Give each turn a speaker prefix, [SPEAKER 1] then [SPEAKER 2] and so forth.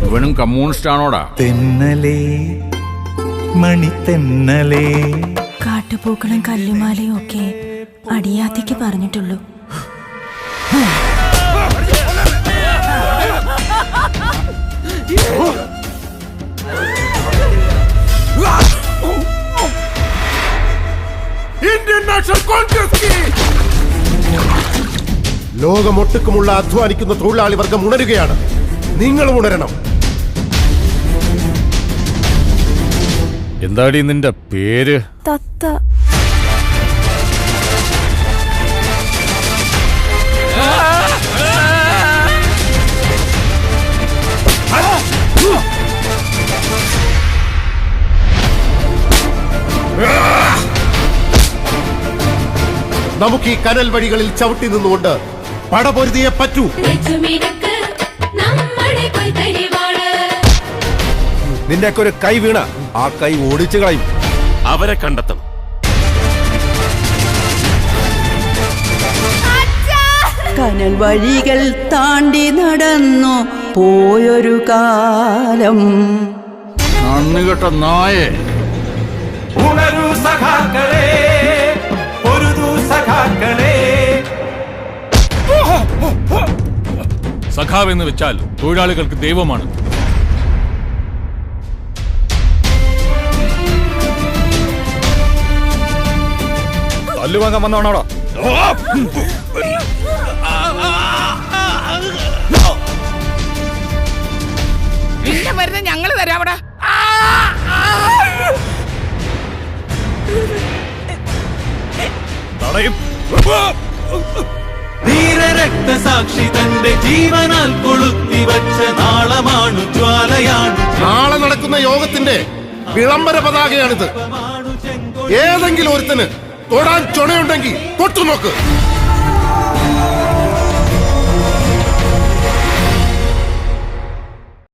[SPEAKER 1] ഇവനും കമ്മ്യൂണിസ്റ്റ് ആണോടാ?
[SPEAKER 2] തെന്നലേ മണിത്തെന്നലേ.
[SPEAKER 3] കാട്ടുപൂക്കളും കല്ലുമാലയും ഒക്കെ അടിയാത്തിക്ക് പറഞ്ഞിട്ടുള്ളൂ.
[SPEAKER 4] ഇന്ത്യൻ നാഷണൽ കോൺഗ്രസ് ലോകമൊട്ടുക്കുമുള്ള അധ്വാനിക്കുന്ന തൊഴിലാളി വർഗം ഉണരുകയാണ്. നിങ്ങളും ഉണരണം.
[SPEAKER 1] എന്താടി നിന്റെ പേര്?
[SPEAKER 3] തത്ത.
[SPEAKER 4] നമുക്ക് ഈ കനൽ വഴികളിൽ ചവിട്ടി നിന്നുകൊണ്ട് പടപൊരുതിയെ പറ്റൂ.
[SPEAKER 5] നിന്റെയൊക്കെ ഒരു കൈ വീണ ആ കൈ ഓടിച്ചു കളയും.
[SPEAKER 6] അവരെ കണ്ടെത്തും.
[SPEAKER 7] കനൽ വഴികൾ താണ്ടി നടന്നു പോയൊരു കാലം.
[SPEAKER 1] നന്ദികെട്ട നായേ.
[SPEAKER 2] ഉണരൂ സഖാക്കളേ, പൊരുതൂ സഖാക്കളേ.
[SPEAKER 1] സഖാവെന്ന് വെച്ചാൽ തൊഴിലാളികൾക്ക് ദൈവമാണ്.
[SPEAKER 5] തല്ലുവാങ്ങാൻ വന്നോണോടാ?
[SPEAKER 8] നിന്റെ മരുന്ന് ഞങ്ങള് തരാമടാ.
[SPEAKER 2] ധീരരക്തസാക്ഷി തന്റെ ജീവനാൽ കൊളുത്തി വച്ച നാളമാണു ജ്വാലയാണ്.
[SPEAKER 4] നാളെ നടക്കുന്ന യോഗത്തിന്റെ വിളംബര പതാകയാണിത്. ഏതെങ്കിലും ഒരുത്തന് തൊടാൻ ചുണയുണ്ടെങ്കിൽ തൊട്ടുനോക്ക്.